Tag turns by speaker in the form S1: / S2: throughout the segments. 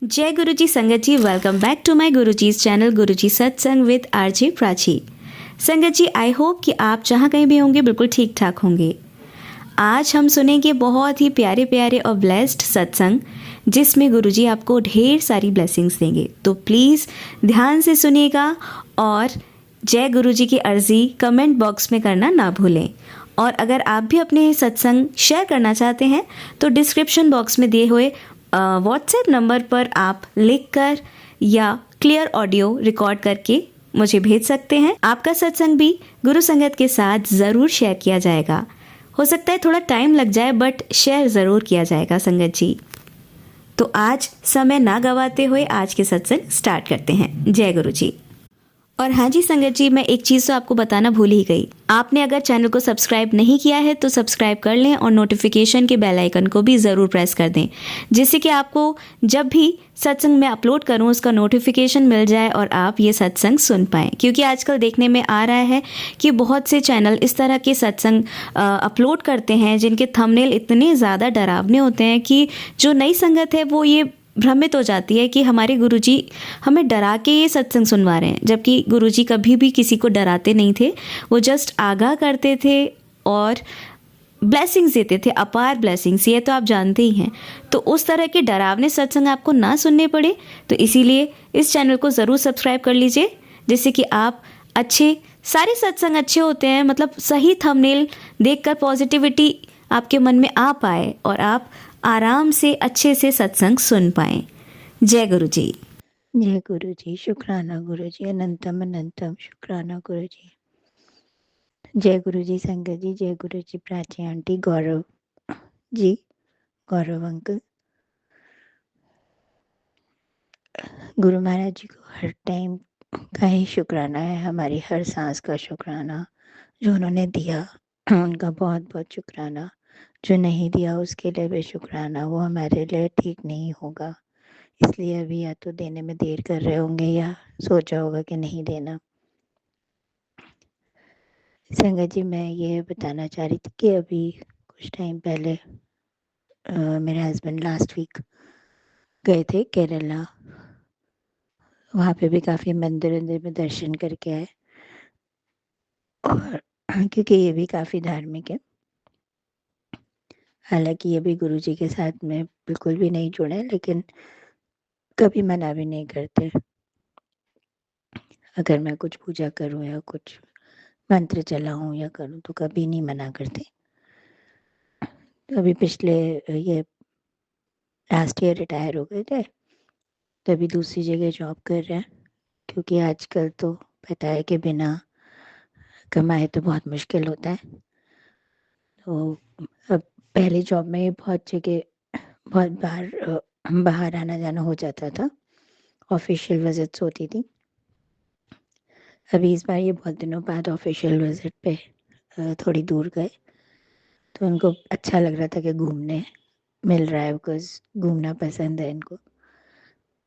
S1: जय गुरुजी संगत ji, welcome back to my Guruji's channel Guruji सत्संग विद आरजे प्राची। संगत जी, आई होप कि आप जहाँ कहीं भी होंगे बिल्कुल ठीक ठाक होंगे। आज हम सुनेंगे बहुत ही प्यारे प्यारे और ब्लेस्ड सत्संग, जिसमें गुरुजी आपको ढेर सारी ब्लेसिंग्स देंगे। तो प्लीज़ ध्यान से सुनिएगा और जय गुरुजी की अर्जी कमेंट बॉक्स में करना ना भूलें। और अगर आप भी अपने सत्संग शेयर करना चाहते हैं तो डिस्क्रिप्शन बॉक्स में दिए हुए व्हाट्सएप नंबर पर आप लिख कर या क्लियर ऑडियो रिकॉर्ड करके मुझे भेज सकते हैं। आपका सत्संग भी गुरु संगत के साथ ज़रूर शेयर किया जाएगा। हो सकता है थोड़ा टाइम लग जाए, बट शेयर ज़रूर किया जाएगा संगत जी। तो आज समय ना गवाते हुए आज के सत्संग स्टार्ट करते हैं। जय गुरु जी। और हाँ जी संगत जी, मैं एक चीज़ तो आपको बताना भूल ही गई। आपने अगर चैनल को सब्सक्राइब नहीं किया है तो सब्सक्राइब कर लें और नोटिफिकेशन के बेल आइकन को भी ज़रूर प्रेस कर दें, जिससे कि आपको जब भी सत्संग में अपलोड करूं उसका नोटिफिकेशन मिल जाए और आप ये सत्संग सुन पाएँ। क्योंकि आजकल देखने में आ रहा है कि बहुत से चैनल इस तरह के सत्संग अपलोड करते हैं जिनके थंबनेल इतने ज़्यादा डरावने होते हैं कि जो नई संगत है वो ये भ्रमित हो जाती है कि हमारे गुरुजी हमें डरा के ये सत्संग सुनवा रहे हैं, जबकि गुरुजी कभी भी किसी को डराते नहीं थे। वो जस्ट आगाह करते थे और ब्लेसिंग्स देते थे, अपार ब्लेसिंग्स, ये तो आप जानते ही हैं। तो उस तरह के डरावने सत्संग आपको ना सुनने पड़े, तो इसीलिए इस चैनल को ज़रूर सब्सक्राइब कर लीजिए, जिससे कि आप सारे सत्संग अच्छे होते हैं, मतलब सही थंबनेल देखकर पॉजिटिविटी आपके मन में आ पाए और आप आराम से अच्छे से सत्संग सुन पाएं। जय गुरु जी।
S2: जय गुरु जी। शुक्राना गुरु जी, अनंतम अनंतम शुक्राना गुरु जी। जय गुरु जी संगत जी, जय गुरु जी प्राची आंटी, गौरव जी, गौरव अंकल। गुरु महाराज जी को हर टाइम का ही शुक्राना है, हमारी हर सांस का शुक्राना जो उन्होंने दिया उनका बहुत बहुत शुक्राना। जो नहीं दिया उसके लिए भी शुक्राना, वो हमारे लिए ठीक नहीं होगा, इसलिए अभी या तो देने में देर कर रहे होंगे या सोचा होगा कि नहीं देना। संगत जी, मैं ये बताना चाह रही थी कि अभी कुछ टाइम पहले मेरे हस्बैंड लास्ट वीक गए थे केरला। वहाँ पे भी काफ़ी मंदिर वंदिर में दर्शन करके आए, और क्योंकि ये भी काफ़ी धार्मिक है। हालांकि ये भी गुरु जी के साथ में बिल्कुल भी नहीं जुड़े, लेकिन कभी मना भी नहीं करते। अगर मैं कुछ पूजा करूँ या कुछ मंत्र चलाऊँ या करूँ तो कभी नहीं मना करते। तो अभी पिछले ये लास्ट ईयर रिटायर हो गए थे, तो अभी दूसरी जगह जॉब कर रहे हैं, क्योंकि आजकल तो पता है कि बिना कमाए तो बहुत मुश्किल होता है। तो अब पहले जॉब में बहुत जगह बहुत बार बाहर आना जाना हो जाता था, ऑफिशियल विजिट्स होती थी। अभी इस बार ये बहुत दिनों बाद ऑफिशियल विजिट पे थोड़ी दूर गए, तो उनको अच्छा लग रहा था कि घूमने मिल रहा है, बिकॉज घूमना पसंद है इनको।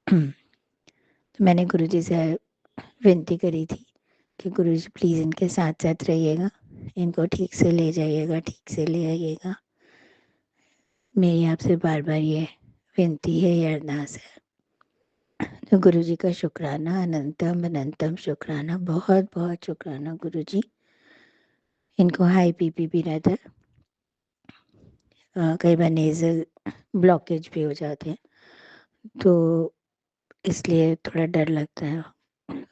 S2: तो मैंने गुरुजी से विनती करी थी कि गुरुजी प्लीज़ इनके साथ साथ रहिएगा, इनको ठीक से ले जाइएगा, ठीक से ले आइएगा। मेरी आपसे बार बार ये विनती है, ये अरदास है। तो गुरुजी का शुक्राना, अनंतम अनंतम शुक्राना, बहुत बहुत शुक्राना गुरुजी। इनको हाई बीपी भी रहता है, कई बार नेज़ल ब्लॉकेज भी हो जाते हैं, तो इसलिए थोड़ा डर लगता है।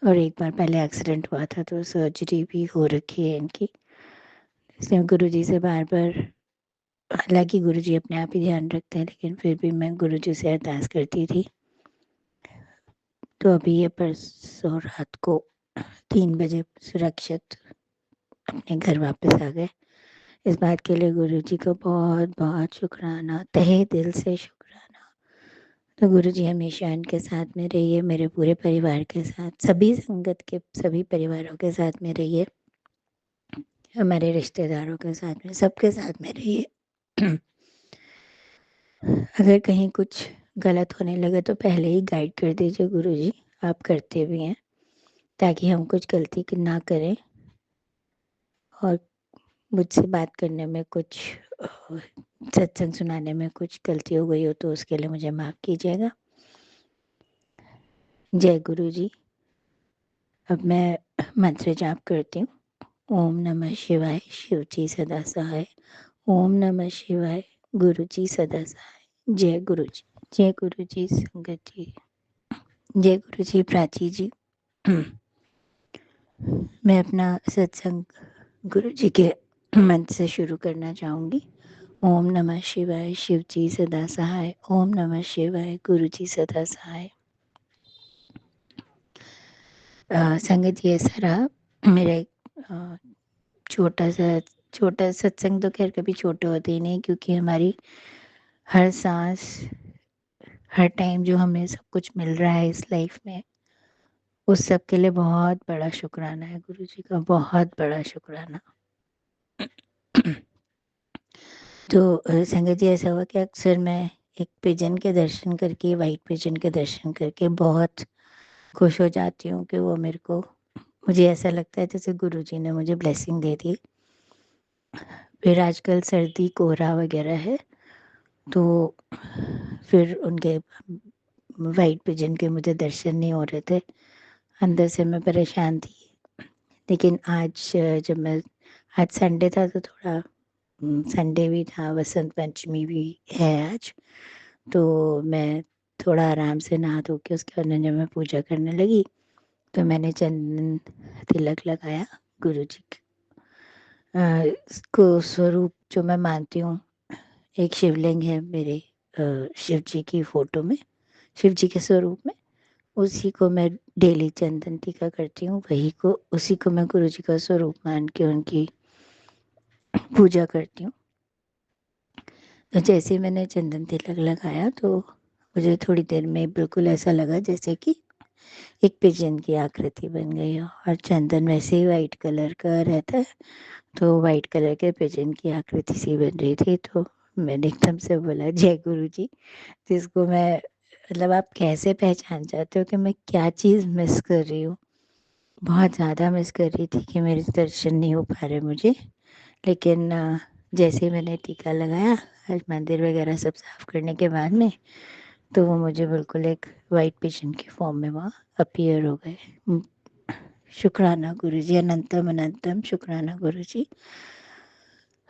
S2: और एक बार पहले एक्सीडेंट हुआ था तो सर्जरी भी हो रखी है इनकी, इसलिए गुरुजी से बार बार, हालांकि गुरुजी अपने आप ही ध्यान रखते हैं, लेकिन फिर भी मैं गुरुजी से अरदास करती थी। तो अभी ये परसों रात को 3 बजे सुरक्षित अपने घर वापस आ गए। इस बात के लिए गुरुजी का बहुत बहुत शुक्राना, तहे दिल से शुक्राना। तो गुरुजी हमेशा इनके साथ में रहिए, मेरे पूरे परिवार के साथ, सभी संगत के सभी परिवारों के साथ में रहिए, हमारे रिश्तेदारों के साथ में, सबके साथ में रहिए। अगर कहीं कुछ गलत होने लगे तो पहले ही गाइड कर दीजिए गुरुजी, आप करते भी हैं, ताकि हम कुछ गलती ना करें। और मुझसे बात करने में कुछ सत्संग सुनाने में कुछ गलती हो गई हो तो उसके लिए मुझे माफ़ कीजिएगा। जय गुरु जी। अब मैं मंत्र जाप करती हूँ। ओम नमः शिवाय, शिव जी सदा सहाय। ओम नमः शिवाय, गुरु जी सदा सहाय। जय गुरु जी। जय गुरु जी संगत जी। जय गुरु जी प्राची जी। मैं अपना सत्संग गुरु जी के मंत्र से शुरू करना चाहूँगी। ओम नमः शिवाय, शिव जी सदा सहाय। ओम नमः शिवाय, गुरु जी सदा सहाय। संगत जी, ऐसा रहा मेरा एक छोटा सत्संग, तो खैर कभी छोटे होते ही नहीं, क्योंकि हमारी हर सांस, हर टाइम जो हमें सब कुछ मिल रहा है इस लाइफ में, उस सब के लिए बहुत बड़ा शुक्राना है गुरु जी का, बहुत बड़ा शुक्राना। तो संगत जी, ऐसा हुआ कि अक्सर मैं एक पिजन के दर्शन करके, वाइट पिजन के दर्शन करके बहुत खुश हो जाती हूँ कि वो मेरे को, मुझे ऐसा लगता है जैसे गुरु जी ने मुझे ब्लेसिंग दे दी। फिर आजकल सर्दी कोहरा वगैरह है, तो फिर उनके वाइट पिजन के मुझे दर्शन नहीं हो रहे थे। अंदर से मैं परेशान थी। लेकिन आज जब मैं, आज संडे था तो थोड़ा, संडे भी था, वसंत पंचमी भी है आज, तो मैं थोड़ा आराम से नहा धो के उसके बाद जब मैं पूजा करने लगी, तो मैंने चंदन तिलक लगाया गुरु जी को। स्वरूप जो मैं मानती हूँ, एक शिवलिंग है मेरे शिव जी की फोटो में, शिव जी के स्वरूप में, उसी को मैं डेली चंदन टीका करती हूँ। वही को, उसी को मैं गुरु जी का स्वरूप मान के उनकी पूजा करती हूँ। तो जैसे मैंने चंदन तिलक लगाया, तो मुझे थोड़ी देर में बिल्कुल ऐसा लगा जैसे कि एक पिजन की आकृति बन गई हो। और चंदन वैसे ही वाइट कलर का रहता है, तो वाइट कलर के पिजन की आकृति सी बन रही थी। तो मैंने एकदम से बोला जय गुरु जी, जिसको मैं, मतलब आप कैसे पहचान जाते हो कि मैं क्या चीज़ मिस कर रही हूँ। बहुत ज़्यादा मिस कर रही थी कि मेरे दर्शन नहीं हो पा रहे मुझे। लेकिन जैसे ही मैंने टीका लगाया, आज मंदिर वगैरह सब साफ करने के बाद में, तो वो मुझे बिल्कुल एक वाइट पिजन की फॉर्म में वहाँ अपीयर हो गए। शुक्राना गुरु जी, अनंतम अनंतम शुक्राना गुरु जी।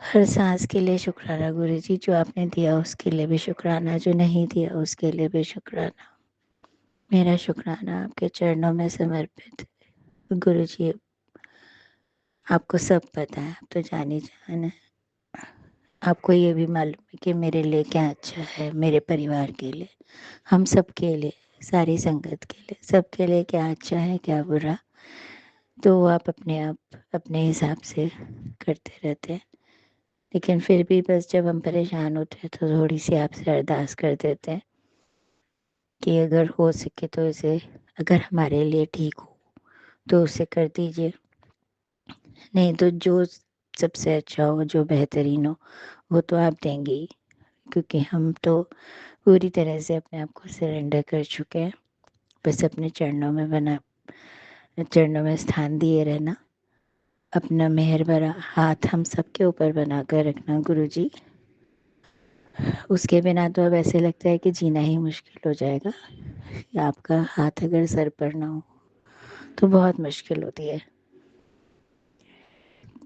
S2: हर सांस के लिए शुक्राना गुरु जी, जो आपने दिया उसके लिए भी शुक्राना, जो नहीं दिया उसके लिए भी शुक्राना। मेरा शुक्राना आपके चरणों में समर्पित गुरु जी। आपको सब पता है, आप तो जान ही जान है। आपको ये भी मालूम है कि मेरे लिए क्या अच्छा है, मेरे परिवार के लिए, हम सब के लिए, सारी संगत के लिए, सबके लिए क्या अच्छा है क्या बुरा, तो आप अपने हिसाब से करते रहते हैं। लेकिन फिर भी बस जब हम परेशान होते हैं तो थोड़ी सी आपसे अरदास कर देते हैं कि अगर हो सके तो इसे, अगर हमारे लिए ठीक हो तो उसे कर दीजिए, नहीं तो जो सबसे अच्छा हो, जो बेहतरीन हो, वो तो आप देंगे ही। क्योंकि हम तो पूरी तरह से अपने आप को सरेंडर कर चुके हैं। बस अपने चरणों में स्थान दिए रहना, अपना मेहर भरा हाथ हम सबके ऊपर बना कर रखना गुरु जी। उसके बिना तो अब ऐसे लगता है कि जीना ही मुश्किल हो जाएगा। आपका हाथ अगर सर पर ना हो तो बहुत मुश्किल होती है।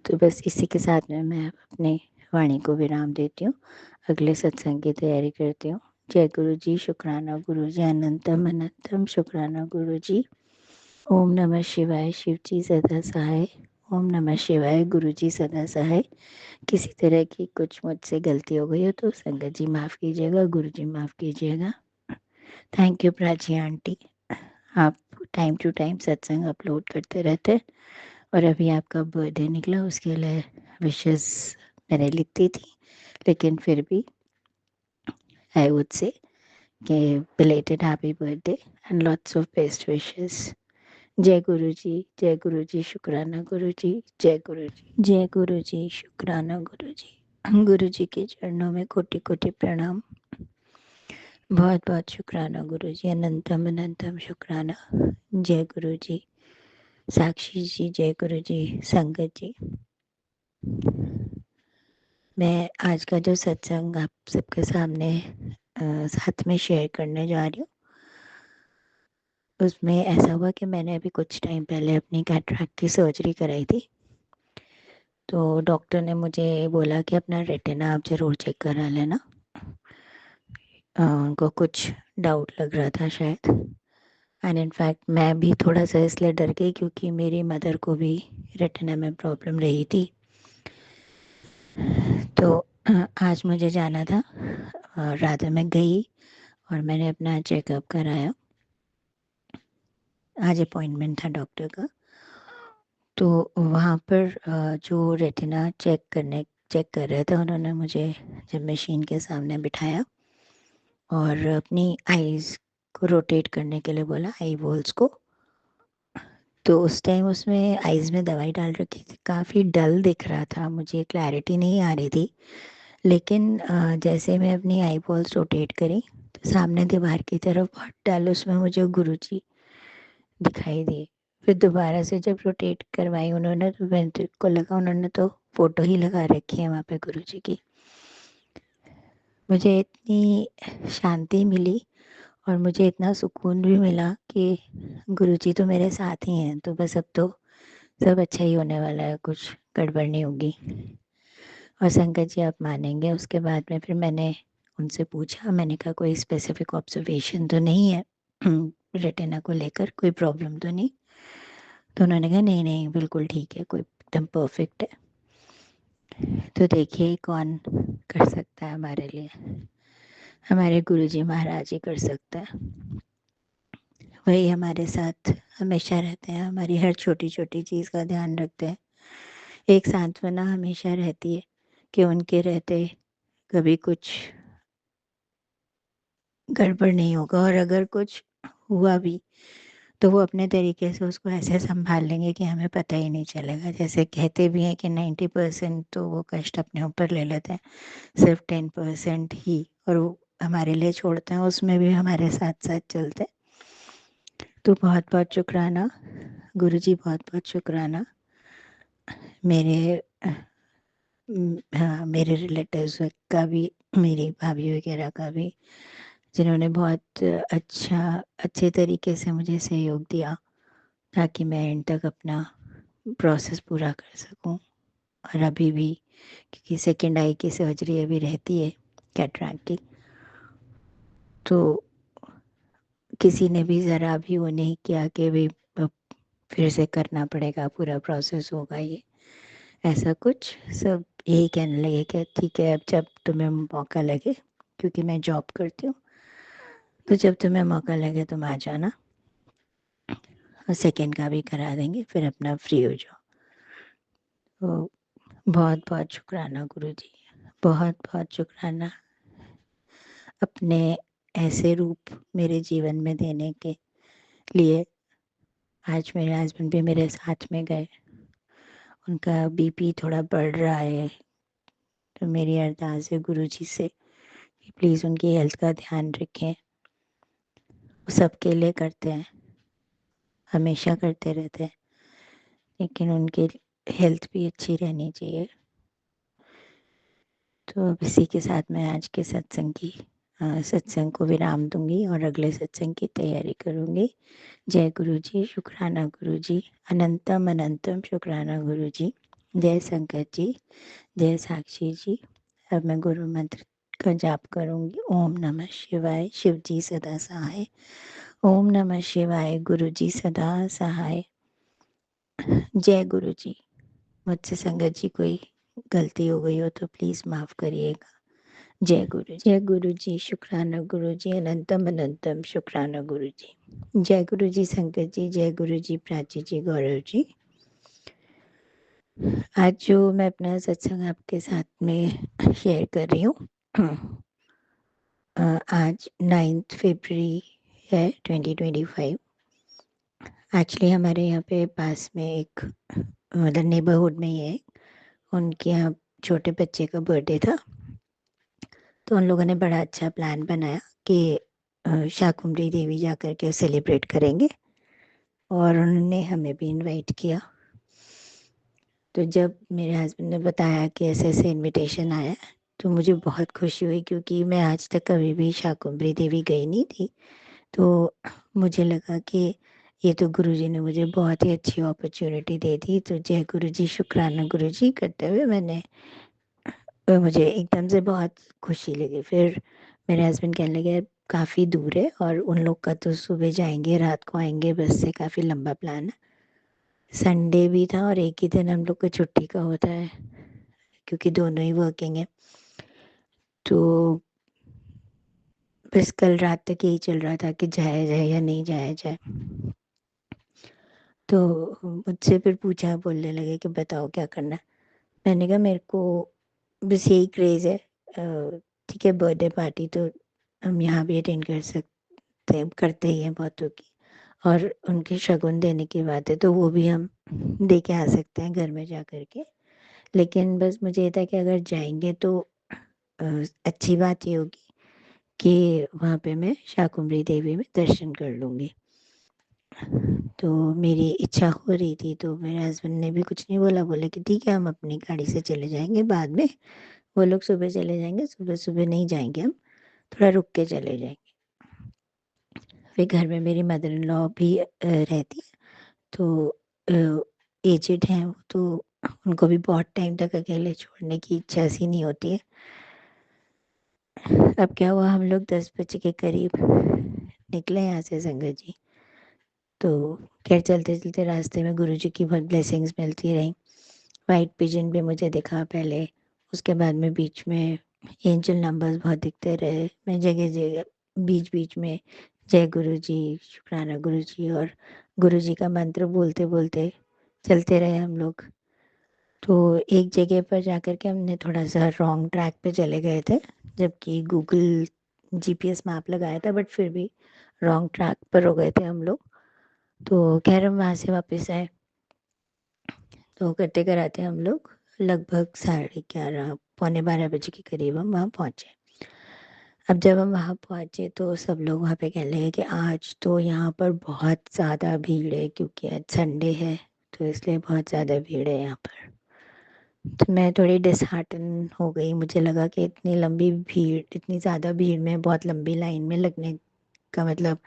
S2: तो बस इसी के साथ में मैं अपनी वाणी को विराम देती हूँ, अगले सत्संग की तैयारी करती हूँ। जय गुरु जी, शुक्राना गुरु जी, अनंतम अनंतम शुक्राना गुरु जी। ओम नमः शिवाय, शिव जी सदा सहाय। ओम नमः शिवाय, गुरु जी सदा सहाय। किसी तरह की कुछ मुझसे गलती हो गई हो तो संगत जी माफ़ कीजिएगा, गुरु जी माफ़ कीजिएगा। थैंक यू प्राची आंटी, आप टाइम टू टाइम सत्संग अपलोड करते रहते हैं। और अभी आपका बर्थडे निकला, उसके लिए विशेस मैंने लिखती थी, लेकिन फिर भी आई वुड से कि belated happy birthday and lots of best wishes. जय गुरु जी, जय गुरु जी, शुक्राना गुरु जी, जय गुरु जी, जय गुरु जी, शुक्राना गुरु जी। गुरु जी के चरणों में कोटि कोटि प्रणाम। बहुत बहुत शुक्राना गुरु जी, अनंतम अनंतम शुक्राना। जय गुरु जी, साक्षी जी, जय गुरु जी, संगत जी। मैं आज का जो सत्संग आप सबके सामने साथ में शेयर करने जा रही हूँ, उसमें ऐसा हुआ कि मैंने अभी कुछ टाइम पहले अपनी कैटरैक्ट की सर्जरी कराई थी। तो डॉक्टर ने मुझे बोला कि अपना रेटिना आप ज़रूर चेक करा लेना। उनको कुछ डाउट लग रहा था शायद, एंड इनफैक्ट मैं भी थोड़ा सा इसलिए डर गई क्योंकि मेरी मदर को भी रेटिना में प्रॉब्लम रही थी। तो आज मुझे जाना था, रात में गई और मैंने अपना चेकअप कराया। आज अपॉइंटमेंट था डॉक्टर का। तो वहाँ पर जो रेटिना चेक कर रहे थे, उन्होंने मुझे जब मशीन के सामने बिठाया और अपनी आईज़ को रोटेट करने के लिए बोला, आई बॉल्स को। तो उस टाइम उसमें आईज़ में दवाई डाल रखी थी, काफ़ी डल दिख रहा था, मुझे क्लैरिटी नहीं आ रही थी। लेकिन जैसे मैं अपनी आई बॉल्स रोटेट करी तो सामने दीवार की तरफ बहुत डल उसमें मुझे गुरुजी दिखाई दिए। फिर दोबारा से जब रोटेट करवाई उन्होंने तो मेरे को लगा उन्होंने तो फ़ोटो ही लगा रखी है वहाँ पे गुरुजी की। मुझे इतनी शांति मिली और मुझे इतना सुकून भी मिला कि गुरुजी तो मेरे साथ ही हैं, तो बस अब तो सब अच्छा ही होने वाला है, कुछ गड़बड़ नहीं होगी। और संकट जी आप मानेंगे, उसके बाद में फिर मैंने उनसे पूछा, मैंने कहा कोई स्पेसिफिक ऑब्जर्वेशन तो नहीं है रेटिना को लेकर, कोई प्रॉब्लम तो नहीं? तो उन्होंने कहा नहीं नहीं बिल्कुल ठीक है, कोई एकदम परफेक्ट है। तो देखिए कौन कर सकता है हमारे लिए, हमारे गुरुजी महाराज ही कर सकता है। वही हमारे साथ हमेशा रहते हैं, हमारी हर छोटी छोटी चीज़ का ध्यान रखते हैं। एक सांत्वना हमेशा रहती है कि उनके रहते कभी कुछ गड़बड़ नहीं होगा, और अगर कुछ हुआ भी तो वो अपने तरीके से उसको ऐसे संभाल लेंगे कि हमें पता ही नहीं चलेगा। जैसे कहते भी हैं कि 90% तो वो कष्ट अपने ऊपर ले लेते हैं, सिर्फ 10% ही और वो हमारे लिए छोड़ते हैं, उसमें भी हमारे साथ साथ चलते हैं। तो बहुत बहुत शुक्राना गुरुजी, बहुत बहुत शुक्राना मेरे हाँ, मेरे रिलेटिव्स का भी, मेरी भाभी वगैरह का भी, जिन्होंने बहुत अच्छे तरीके से मुझे सहयोग दिया ताकि मैं एंड तक अपना प्रोसेस पूरा कर सकूं। और अभी भी क्योंकि सेकेंड आई की सर्जरी अभी रहती है कैटरैक्ट की, तो किसी ने भी ज़रा भी वो नहीं किया कि भी अब फिर से करना पड़ेगा, पूरा प्रोसेस होगा ये, ऐसा कुछ। सब यही कहने लगे कि ठीक है अब जब तुम्हें मौका लगे, क्योंकि मैं जॉब करती हूँ, तो जब तुम्हें मौका लगे तुम आ जाना और सेकेंड का भी करा देंगे, फिर अपना फ्री हो जाओ। तो बहुत बहुत शुक्राना गुरुजी, बहुत बहुत शुक्राना अपने ऐसे रूप मेरे जीवन में देने के लिए। आज मेरे हस्बैंड भी मेरे साथ में गए, उनका बीपी थोड़ा बढ़ रहा है, तो मेरी अरदास है गुरुजी से कि प्लीज़ उनकी हेल्थ का ध्यान रखें। वो सबके लिए करते हैं, हमेशा करते रहते हैं, लेकिन उनकी हेल्थ भी अच्छी रहनी चाहिए। तो अब इसी के साथ मैं आज के सत्संग को विराम दूंगी और अगले सत्संग की तैयारी करूंगी। जय गुरु जी, शुक्राना गुरु जी, अनंतम अनंतम शुक्राना गुरु जी। जय संकट जी, जय साक्षी जी। अब मैं गुरु मंत्र का जाप करूंगी। ओम नमः शिवाय, शिव जी सदा सहाय। ओम नमः शिवाय, गुरु जी सदा सहाय। जय गुरु जी। मुझसे संगत जी कोई गलती हो गई हो तो प्लीज़ माफ़ करिएगा। जय गुरु जी, शुक्राना गुरु जी, अनंतम अनंतम शुक्राना गुरु जी। जय गुरु जी संगत जी, जय गुरु जी प्राची जी, गौरव जी। आज जो मैं अपना सत्संग आपके साथ में शेयर कर रही हूँ, आज 9 फरवरी है 2025। एक्चुअली हमारे यहाँ पे पास में एक, मतलब नेबरहुड में ही है, उनके यहाँ छोटे बच्चे का बर्थडे था। तो उन लोगों ने बड़ा अच्छा प्लान बनाया कि शाकुंभरी देवी जा कर के सेलिब्रेट करेंगे, और उन्होंने हमें भी इनवाइट किया। तो जब मेरे हस्बैंड ने बताया कि ऐसे ऐसे इनविटेशन आया, तो मुझे बहुत खुशी हुई, क्योंकि मैं आज तक कभी भी शाकुंभरी देवी गई नहीं थी। तो मुझे लगा कि ये तो गुरुजी ने मुझे बहुत ही अच्छी अपॉर्चुनिटी दे दी, तो जय गुरुजी, शुक्राना गुरुजी करते हुए मैंने मुझे एकदम से बहुत खुशी लगी। फिर मेरे हस्बैंड कहने लगे काफ़ी दूर है और उन लोग का तो सुबह जाएंगे रात को आएंगे बस से, काफ़ी लंबा प्लान है। संडे भी था और एक ही दिन हम लोग को छुट्टी का होता है क्योंकि दोनों ही वर्किंग है। तो बस कल रात तक यही चल रहा था कि जाया जाए या नहीं जाया जाए। तो मुझसे फिर पूछा, बोलने लगे कि बताओ क्या करना है। मैंने कहा मेरे को बस यही क्रेज़ है, ठीक है बर्थडे पार्टी तो हम यहाँ भी अटेंड कर सकते हैं, करते ही हैं बहुतों की, और उनके शगुन देने की बात है तो वो भी हम दे के आ सकते हैं घर में जा कर के। लेकिन बस मुझे ये था कि अगर जाएंगे तो अच्छी बात ये होगी कि वहाँ पे मैं शाकुंभरी देवी में दर्शन कर लूँगी। तो मेरी इच्छा हो रही थी तो मेरे हस्बैंड ने भी कुछ नहीं बोला, बोले कि ठीक है हम अपनी गाड़ी से चले जाएंगे बाद में, वो लोग सुबह चले जाएंगे, सुबह सुबह नहीं जाएंगे, हम थोड़ा रुक के चले जाएंगे। फिर घर में मेरी मदर इन लॉ भी रहती है, तो एजेड हैं वो, तो उनको भी बहुत टाइम तक अकेले छोड़ने की इच्छा सी नहीं होती है। अब क्या हुआ, हम लोग 10 बजे के करीब निकले यहाँ से संगत जी। तो खैर चलते चलते रास्ते में गुरुजी की बहुत ब्लेसिंग्स मिलती रहीं। वाइट पिजन भी मुझे दिखा पहले, उसके बाद में बीच में एंजल नंबर्स बहुत दिखते रहे। मैं जगह जगह बीच बीच में जय गुरुजी, शुक्राना गुरुजी और गुरुजी का मंत्र बोलते बोलते चलते रहे हम लोग। तो एक जगह पर जाकर के हमने थोड़ा सा रॉन्ग ट्रैक पे चले गए थे, जबकि गूगल जीपीएस मैप लगाया था, बट फिर भी रॉन्ग ट्रैक पर हो गए थे हम लोग। तो खैर हम वहाँ से वापस आए। तो करते कराते हम लोग लगभग 11:30 पौने 12 बजे के करीब हम वहाँ पहुँचे। अब जब हम वहाँ पहुँचे तो सब लोग वहाँ पे कहने लगे कि आज तो यहाँ पर बहुत ज़्यादा भीड़ है क्योंकि आज संडे है, तो इसलिए बहुत ज़्यादा भीड़ है यहाँ पर। तो मैं थोड़ी डिसहार्टन हो गई, मुझे लगा कि इतनी लंबी भीड़, इतनी ज़्यादा भीड़ में बहुत लंबी लाइन में लगने का मतलब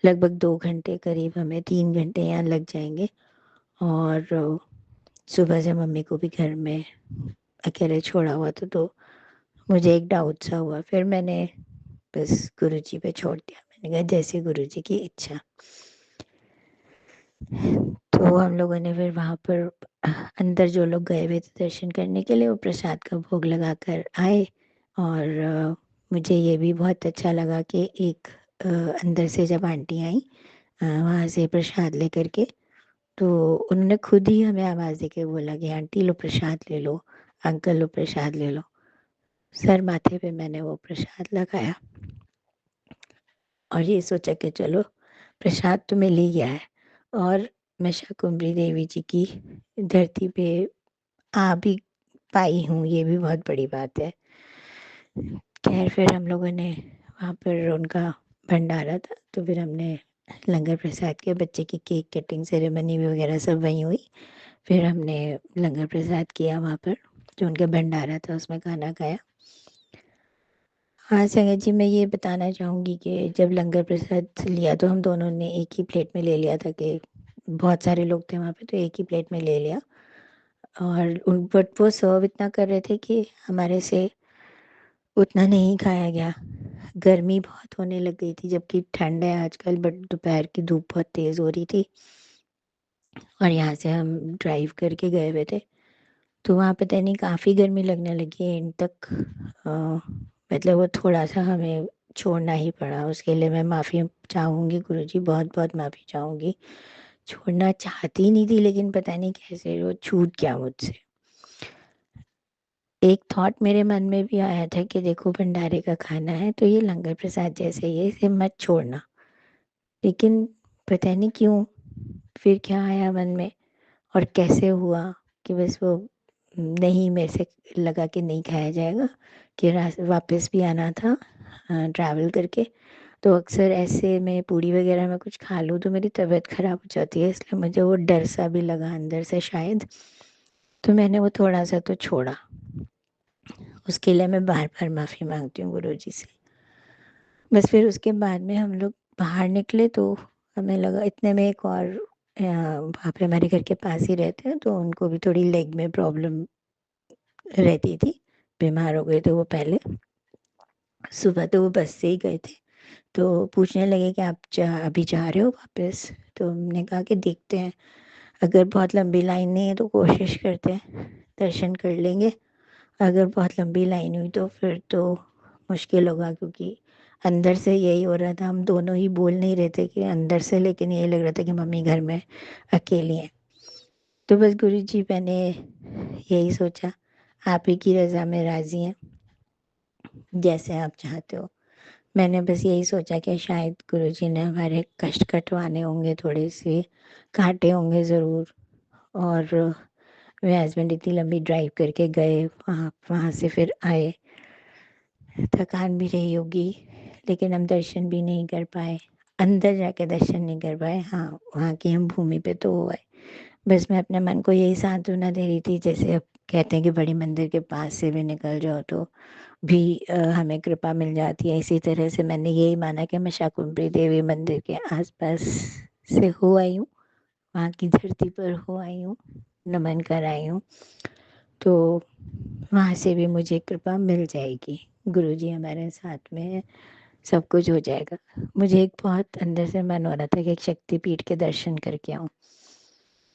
S2: लगभग 2 घंटे करीब, हमें 3 घंटे यहाँ लग जाएंगे। और सुबह से मम्मी को भी घर में अकेले छोड़ा हुआ था, तो मुझे एक डाउट सा हुआ। फिर मैंने बस गुरुजी पे छोड़ दिया, मैंने कहा जैसे गुरुजी की इच्छा। तो हम लोगों ने फिर वहाँ पर अंदर जो लोग गए हुए थे दर्शन करने के लिए, वो प्रसाद का भोग लगा कर आए। और मुझे ये भी बहुत अच्छा लगा कि एक अंदर से जब आंटी आई वहाँ से प्रसाद लेकर के, तो उन्होंने खुद ही हमें आवाज़ दे के बोला कि आंटी लो प्रसाद ले लो, अंकल लो प्रसाद ले लो। सर माथे पे मैंने वो प्रसाद लगाया और ये सोचा कि चलो प्रसाद तो मिल ही गया है, और मैं शाकुंभरी देवी जी की धरती पे आ भी पाई हूँ, ये भी बहुत बड़ी बात है। खैर फिर हम लोगों ने वहाँ पर उनका भंडारा था, तो फिर हमने लंगर प्रसाद किया, बच्चे की केक कटिंग सेरेमनी वगैरह सब वहीं हुई। फिर हमने लंगर प्रसाद किया वहाँ पर, जो उनका भंडारा था उसमें खाना खाया। हाँ संगत जी, मैं ये बताना चाहूँगी कि जब लंगर प्रसाद लिया तो हम दोनों ने एक ही प्लेट में ले लिया था, कि बहुत सारे लोग थे वहाँ पे तो एक ही प्लेट में ले लिया। और बट वो सर्व इतना कर रहे थे कि हमारे से उतना नहीं खाया गया। गर्मी बहुत होने लग गई थी, जबकि ठंड है आजकल, बट दोपहर की धूप बहुत तेज़ हो रही थी और यहाँ से हम ड्राइव करके गए हुए थे। तो वहाँ पता नहीं काफ़ी गर्मी लगने लगी है एंड तक, मतलब वो थोड़ा सा हमें छोड़ना ही पड़ा। उसके लिए मैं माफ़ी चाहूँगी गुरुजी, बहुत बहुत माफ़ी चाहूँगी। छोड़ना चाहती नहीं थी लेकिन पता नहीं कैसे वो छूट गया मुझसे। एक थॉट मेरे मन में भी आया था कि देखो भंडारे का खाना है तो ये लंगर प्रसाद जैसे ही है, इसे मत छोड़ना। लेकिन पता नहीं क्यों फिर क्या आया मन में और कैसे हुआ कि बस वो नहीं, मेरे से लगा कि नहीं खाया जाएगा, कि वापस भी आना था ट्रैवल करके। तो अक्सर ऐसे में पूड़ी वगैरह में कुछ खा लूँ तो मेरी तबीयत ख़राब हो जाती है, इसलिए मुझे वो डर सा भी लगा अंदर से शायद, तो मैंने वो थोड़ा सा तो छोड़ा। उसके लिए मैं बार बार माफ़ी मांगती हूँ गुरुजी से। बस फिर उसके बाद में हम लोग बाहर निकले तो हमें लगा इतने में एक और वहाँ पे हमारे घर के पास ही रहते हैं, तो उनको भी थोड़ी लेग में प्रॉब्लम रहती थी, बीमार हो गए थे वो पहले। सुबह तो वो बस से ही गए थे, तो पूछने लगे कि आप अभी जा रहे हो वापस? तो हमने कहा कि देखते हैं, अगर बहुत लंबी लाइन नहीं है तो कोशिश करते हैं, दर्शन कर लेंगे। अगर बहुत लंबी लाइन हुई तो फिर तो मुश्किल होगा, क्योंकि अंदर से यही हो रहा था, हम दोनों ही बोल नहीं रहे थे कि अंदर से, लेकिन यही लग रहा था कि मम्मी घर में अकेली हैं। तो बस गुरु जी, मैंने यही सोचा, आप ही की रज़ा में राज़ी हैं, जैसे आप चाहते हो। मैंने बस यही सोचा कि शायद गुरु जी ने हमारे कष्ट कटवाने होंगे, थोड़े से काटे होंगे ज़रूर। और मेरे हस्बैंड इतनी लंबी ड्राइव करके गए, वहाँ वहाँ से फिर आए, थकान भी रही होगी, लेकिन हम दर्शन भी नहीं कर पाए, अंदर जाके दर्शन नहीं कर पाए। हाँ, वहाँ की हम भूमि पे तो हो आए। बस मैं अपने मन को यही सांत्वना दे रही थी, जैसे अब कहते हैं कि बड़ी मंदिर के पास से भी निकल जाओ तो भी हमें कृपा मिल जाती है। इसी तरह से मैंने यही माना कि मैं शाकुंभरी देवी मंदिर के आसपास से हो आई हूँ, वहाँ की धरती पर हो आई हूँ, नमन कर आई हूँ, तो वहाँ से भी मुझे कृपा मिल जाएगी। गुरु जी हमारे साथ में हैं, सब कुछ हो जाएगा। मुझे एक बहुत अंदर से मन हो रहा था कि एक शक्तिपीठ के दर्शन करके आऊँ।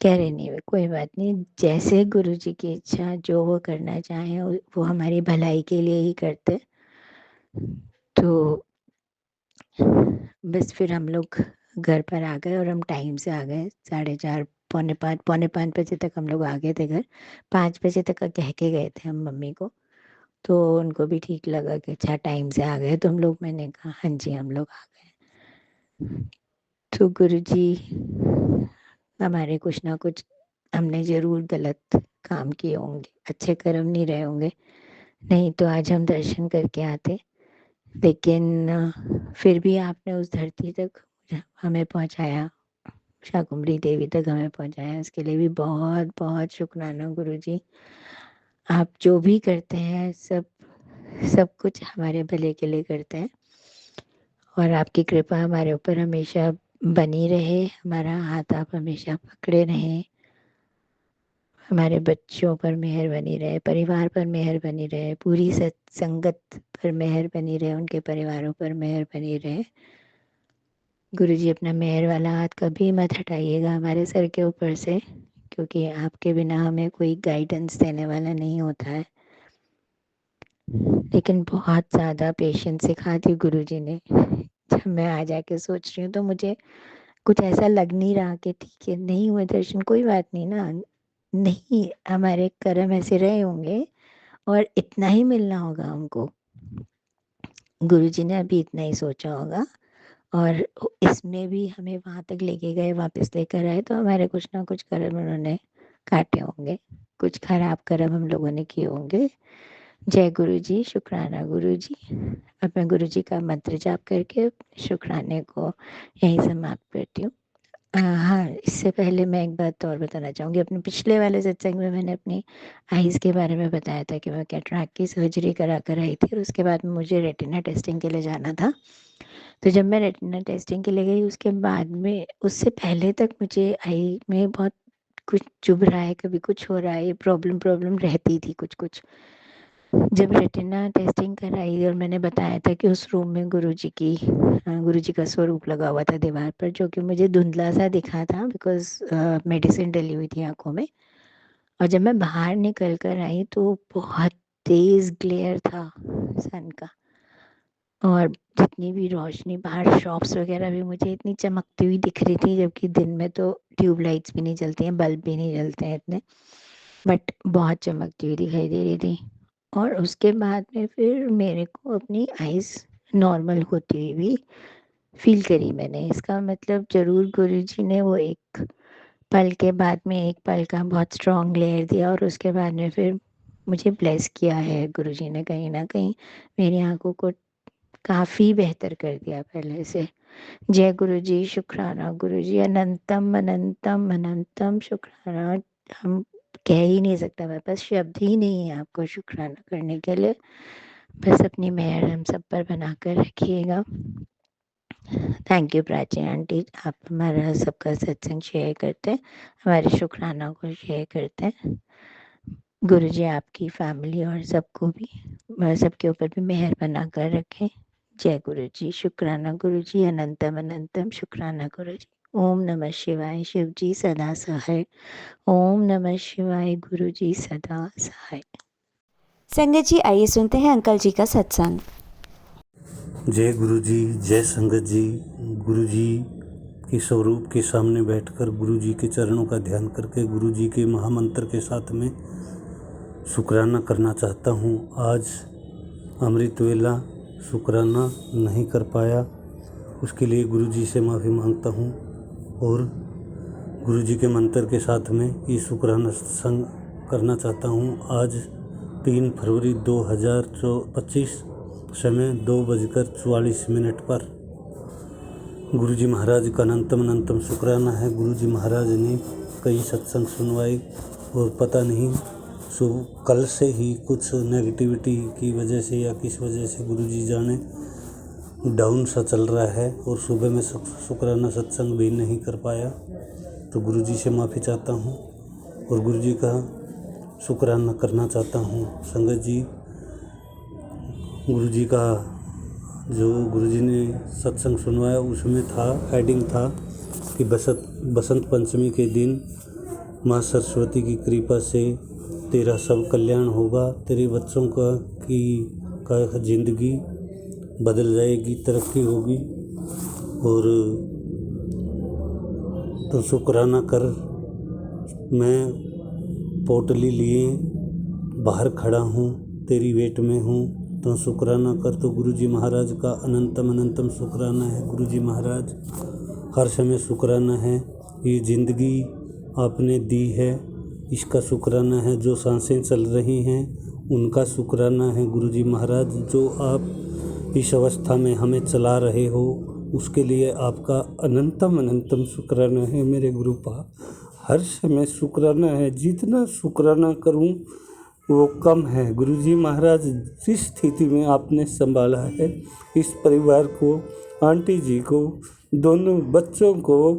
S2: कह रहे नहीं, वे कोई बात नहीं, जैसे गुरु जी की इच्छा, जो वो करना चाहें वो हमारी भलाई के लिए ही करते। तो बस फिर हम लोग घर पर आ गए, और हम टाइम से आ गए, 4:30 पौने 5 बजे तक हम लोग आ गए थे घर। 5 बजे तक का कह के गए थे हम मम्मी को, तो उनको भी ठीक लगा कि अच्छा टाइम से आ गए तुम लोग। मैंने कहा हाँ जी, हम लोग आ गए। तो गुरु जी हमारे कुछ ना कुछ, हमने ज़रूर गलत काम किए होंगे, अच्छे कर्म नहीं रहे होंगे, नहीं तो आज हम दर्शन करके आते। लेकिन फिर भी आपने उस धरती तक हमें पहुंचाया, शाकुंभरी देवी तक हमें पहुंचाया, इसके लिए भी बहुत बहुत शुक्राना गुरु जी। आप जो भी करते हैं, सब सब कुछ हमारे भले के लिए करते हैं, और आपकी कृपा हमारे ऊपर हमेशा बनी रहे, हमारा हाथ आप हमेशा पकड़े रहें, हमारे बच्चों पर मेहर बनी रहे, परिवार पर मेहर बनी रहे, पूरी सत्संगत पर मेहर बनी रहे, उनके परिवारों पर मेहर बनी रहे। गुरु जी अपना मेहर वाला हाथ कभी मत हटाइएगा हमारे सर के ऊपर से, क्योंकि आपके बिना हमें कोई गाइडेंस देने वाला नहीं होता है। लेकिन बहुत ज़्यादा पेशेंस सिखा दी गुरु जी ने। जब मैं आ जाके सोच रही हूँ तो मुझे कुछ ऐसा लग नहीं रहा कि ठीक है, नहीं हुए दर्शन, कोई बात नहीं ना, नहीं, हमारे कर्म ऐसे रहे होंगे और इतना ही मिलना होगा हमको। गुरु जी ने अभी इतना ही सोचा होगा, और इसमें भी हमें वहाँ तक लेके गए, वापस लेकर आए, तो हमारे कुछ ना कुछ कर्म उन्होंने काटे होंगे, कुछ खराब कर्म हम लोगों ने किए होंगे। जय गुरु जी, शुक्राना गुरु जी। अब मैं गुरु जी का मंत्र जाप करके शुक्राने को यहीं समाप्त करती हूँ। हाँ, इससे पहले मैं एक बात और बताना चाहूँगी। अपने पिछले वाले सत्संग में मैंने अपनी आइज़ के बारे में बताया था कि मैं कैटरैक्ट की सर्जरी करा कर आई थी, और उसके बाद मुझे रेटिना टेस्टिंग के लिए जाना था। तो जब मैं रेटिना टेस्टिंग के लिए गई, उसके बाद में, उससे पहले तक मुझे आई में बहुत कुछ चुभ रहा है, कभी कुछ हो रहा है, ये प्रॉब्लम प्रॉब्लम रहती थी कुछ कुछ। जब रेटिना टेस्टिंग कराई और मैंने बताया था कि उस रूम में गुरु जी का स्वरूप लगा हुआ था दीवार पर, जो कि मुझे धुंधला सा दिखा था, बिकॉज मेडिसिन डली हुई थी आंखों में। और जब मैं बाहर निकल कर आई तो बहुत तेज ग्लेयर था सन का, और जितनी भी रोशनी बाहर, शॉप्स वगैरह भी मुझे इतनी चमकती हुई दिख रही थी, जबकि दिन में तो ट्यूबलाइट्स भी नहीं जलती हैं, बल्ब भी नहीं जलते हैं इतने, बट बहुत चमकती हुई दिखाई दे रही थी। और उसके बाद में फिर मेरे को अपनी आइज़ नॉर्मल होती हुई भी फील करी मैंने। इसका मतलब ज़रूर गुरु जी ने वो एक पल के बाद में, एक पल का बहुत स्ट्रॉन्ग लेयर दिया, और उसके बाद में फिर मुझे ब्लेस किया है गुरु जी ने, कहीं ना कहीं मेरी आंखों को काफ़ी बेहतर कर दिया पहले से। जय गुरु जी, शुक्राना गुरु जी, अनंतम अनंतम अनंतम शुक्राना। हम कह ही नहीं सकता, मेरे पास शब्द ही नहीं है आपको शुक्राना करने के लिए। बस अपनी मेहर हम सब पर बना कर रखिएगा। थैंक यू प्राची आंटी, आप हमारा सबका सत्संग शेयर करते हैं, हमारे शुक्राना को शेयर करते हैं। गुरुजी आपकी फैमिली और सबको भी सबके ऊपर भी मेहर बना कर रखें। जय गुरुजी। शुक्राना गुरुजी, अनंतम अनंतम शुक्राना गुरुजी। ओम नमः शिवाय। शिव जी सदा सहाय। ओम नमः शिवाय। गुरुजी सदा सहाय।
S1: संगत जी, आइए सुनते हैं अंकल जी का सत्संग।
S3: जय गुरु जी, जय संगत जी। गुरु जी के स्वरूप के सामने बैठकर गुरु जी के चरणों का ध्यान करके गुरु जी के महामंत्र के साथ में शुक्राना करना चाहता हूँ। आज अमृत वेला शुक्राना नहीं कर पाया, उसके लिए गुरु जी से माफ़ी मांगता हूँ और गुरु जी के मंत्र के साथ में ये शुक्राना सत्संग करना चाहता हूँ। आज 3 फरवरी 2025 समय 2:44 पर गुरु जी महाराज का अनंतम शुक्राना है। गुरु जी महाराज ने कई सत्संग सुनवाए और पता नहीं कल से ही कुछ नेगेटिविटी की वजह से या किस वजह से गुरु जी जाने डाउन सा चल रहा है और सुबह में शुक्राना सत्संग भी नहीं कर पाया, तो गुरु जी से माफ़ी चाहता हूँ और गुरु जी का शुक्राना करना चाहता हूँ। संगत जी, गुरु जी का जो गुरु जी ने सत्संग सुनवाया उसमें था, हेडिंग था कि बसंत पंचमी के दिन माँ सरस्वती की कृपा से तेरा सब कल्याण होगा, तेरे बच्चों का ज़िंदगी बदल जाएगी, तरक्की होगी और तो शुक्राना कर। मैं पोटली लिए बाहर खड़ा हूँ, तेरी वेट में हूँ, तो शुक्राना कर। तो गुरु जी महाराज का अनंतम शुक्राना है। गुरु जी महाराज हर समय शुक्राना है। ये ज़िंदगी आपने दी है, इसका शुक्राना है। जो सांसें चल रही हैं उनका शुक्राना है। गुरु जी महाराज, जो आप इस अवस्था में हमें चला रहे हो उसके लिए आपका अनंतम शुक्राना है। मेरे गुरुपा हर समय शुक्राना है, जितना शुक्राना करूं वो कम है। गुरु जी महाराज, जिस स्थिति में आपने संभाला है इस परिवार को, आंटी जी को, दोनों बच्चों को,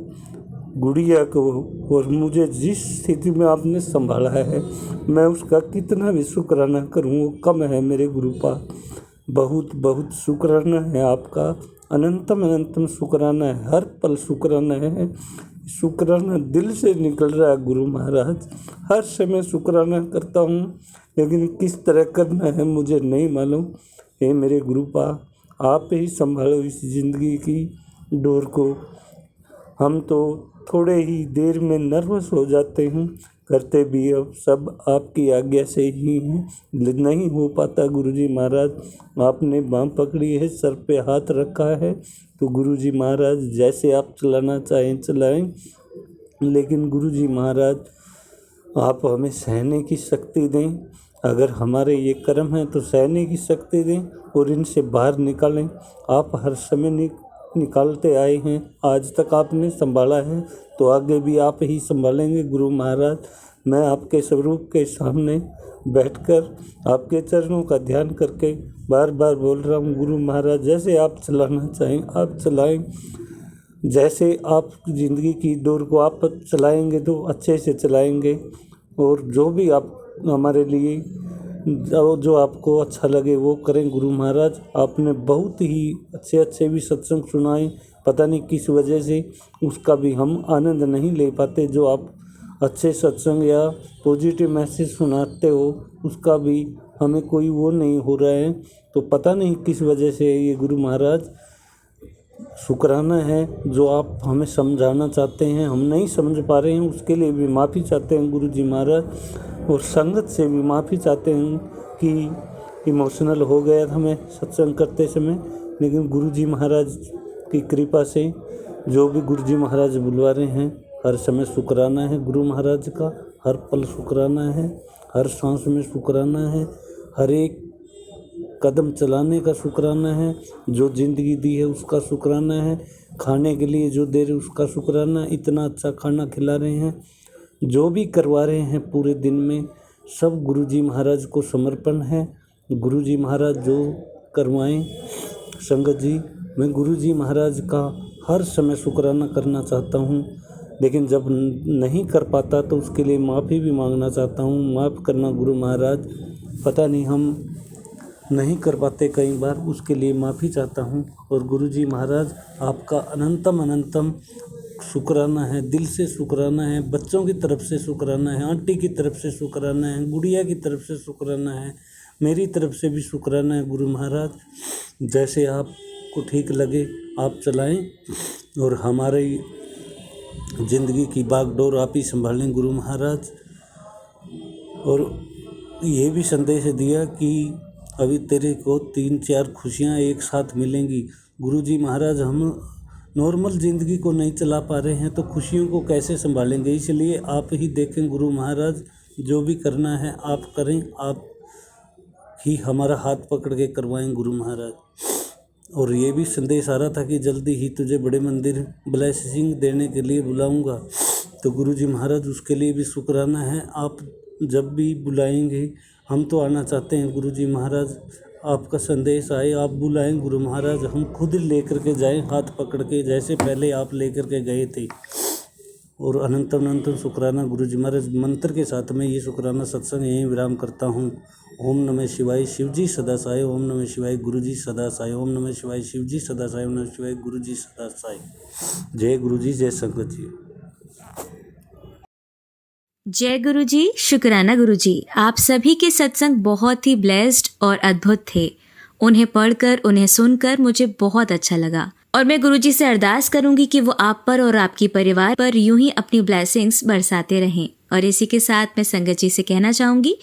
S3: गुड़िया को और मुझे जिस स्थिति में आपने संभाला है, मैं उसका कितना भी शुक्राना करूं वो कम है। मेरे गुरुपा बहुत शुक्राना है आपका, अनंतम शुक्राना है। हर पल शुक्राना है, शुक्राना दिल से निकल रहा है। गुरु महाराज, हर समय शुक्राना करता हूँ, लेकिन किस तरह करना है मुझे नहीं मालूम। हे मेरे गुरुपा, आप ही संभालो इस ज़िंदगी की डोर को। हम तो थोड़े ही देर में नर्वस हो जाते हैं, करते भी अब सब आपकी आज्ञा से ही हैं, नहीं हो पाता। गुरुजी महाराज, आपने बाँह पकड़ी है, सर पे हाथ रखा है, तो गुरुजी महाराज जैसे आप चलाना चाहें चलाएं, लेकिन गुरुजी महाराज आप हमें सहने की शक्ति दें। अगर हमारे ये कर्म हैं तो सहने की शक्ति दें और इनसे बाहर निकालें। आप हर समय निकालते आए हैं, आज तक आपने संभाला है तो आगे भी आप ही संभालेंगे। गुरु महाराज, मैं आपके स्वरूप के सामने बैठकर आपके चरणों का ध्यान करके बार बोल रहा हूँ, गुरु महाराज जैसे आप चलाना चाहें आप चलाएं। जैसे आप ज़िंदगी की डोर को आप चलाएंगे तो अच्छे से चलाएंगे, और जो भी आप हमारे लिए जो आपको अच्छा लगे वो करें। गुरु महाराज, आपने बहुत ही अच्छे भी सत्संग सुनाए, पता नहीं किस वजह से उसका भी हम आनंद नहीं ले पाते। जो आप अच्छे सत्संग या पॉजिटिव मैसेज सुनाते हो उसका भी हमें कोई वो नहीं हो रहा है, तो पता नहीं किस वजह से। ये गुरु महाराज शुक्राना है, जो आप हमें समझाना चाहते हैं हम नहीं समझ पा रहे हैं, उसके लिए भी माफ़ी चाहते हैं गुरु जी महाराज। और संगत से भी माफ़ी चाहते हैं कि इमोशनल हो गया था मैं सत्संग करते समय, लेकिन गुरु जी महाराज की कृपा से जो भी गुरु जी महाराज बुलवा रहे हैं हर समय शुक्राना है। गुरु महाराज का हर पल शुक्राना है, हर सांस में शुक्राना है, हर एक कदम चलाने का शुक्राना है, जो ज़िंदगी दी है उसका शुक्राना है, खाने के लिए जो दे रहे उसका शुक्राना, इतना अच्छा खाना खिला रहे हैं, जो भी करवा रहे हैं पूरे दिन में सब गुरु जी महाराज को समर्पण है। गुरु जी महाराज जो करवाएं, संगत जी मैं गुरुजी महाराज का हर समय शुक्राना करना चाहता हूँ, लेकिन जब नहीं कर पाता तो उसके लिए माफ़ी भी मांगना चाहता हूँ। माफ़ करना गुरु महाराज, पता नहीं हम नहीं कर पाते कई बार, उसके लिए माफ़ी चाहता हूँ। और गुरुजी महाराज आपका अनंतम शुक्राना है, दिल से शुक्राना है, बच्चों की तरफ से शुक्राना है, आंटी की तरफ से शुक्राना है, गुड़िया की तरफ से शुक्राना है, मेरी तरफ से भी शुक्राना है। गुरु महाराज जैसे आपको ठीक लगे आप चलाएं और हमारी ज़िंदगी की बागडोर आप ही संभालें गुरु महाराज। और ये भी संदेश दिया कि अभी तेरे को 3-4 खुशियाँ एक साथ मिलेंगी। गुरुजी महाराज हम नॉर्मल ज़िंदगी को नहीं चला पा रहे हैं तो खुशियों को कैसे संभालेंगे, इसलिए आप ही देखें गुरु महाराज, जो भी करना है आप करें, आप ही हमारा हाथ पकड़ के करवाएं गुरु महाराज। और ये भी संदेश आ रहा था कि जल्दी ही तुझे बड़े मंदिर ब्लेसिंग देने के लिए बुलाऊंगा, तो गुरुजी महाराज उसके लिए भी शुक्राना है। आप जब भी बुलाएंगे हम तो आना चाहते हैं गुरुजी महाराज, आपका संदेश आए आप बुलाएं गुरु महाराज, हम खुद लेकर के जाएं हाथ पकड़ के, जैसे पहले आप लेकर के गए थे। और अनंतम शुक्राना गुरुजी महाराज। मंत्र के साथ में ये शुक्राना सत्संग यहीं विराम करता हूँ। ओम नमः शिवाय, शिवजी सदा साय। ओम नमः शिवाय, गुरुजी सदा साय। ओम नमः शिवाय, शिवजी सदा साय। ओम नमः शिवाय, गुरुजी सदा साय। जय गुरुजी, जय संगत जी।
S1: जय गुरुजी, शुक्राना गुरुजी। आप सभी के सत्संग बहुत ही ब्लेस्ड और अद्भुत थे। उन्हें पढ़कर, उन्हें सुनकर मुझे बहुत अच्छा लगा और मैं गुरुजी से अरदास करूंगी कि वो आप पर और आपकी परिवार पर यूं ही अपनी ब्लेसिंग्स बरसाते रहें। और इसी के साथ मैं संगत जी से कहना चाहूंगी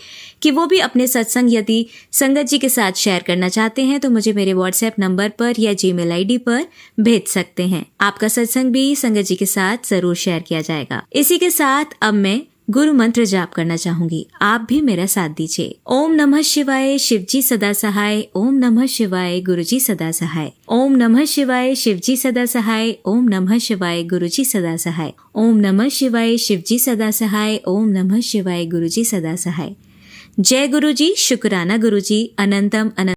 S1: कि वो भी अपने सत्संग यदि संगत जी के साथ शेयर करना चाहते हैं तो मुझे मेरे व्हाट्सएप नंबर पर या जीमेल आईडी पर भेज सकते हैं। आपका सत्संग भी संगत जी के साथ जरूर शेयर किया जाएगा। इसी के साथ अब मैं गुरु मंत्र जाप करना चाहूंगी, आप भी मेरा साथ दीजिए। ओम नमः शिवाय, शिवजी सदा सहाय। ओम नमः शिवाय, गुरुजी सदा सहाय। ओम नमः शिवाय, शिवजी सदा सहाय। ओम नमः शिवाय, गुरुजी सदा सहाय। ओम नमः शिवाय, शिवजी सदा सहाय। ओम नमः शिवाय, गुरुजी सदा सहाय। जय गुरुजी, शुक्राना गुरुजी। अनंतम अनंत।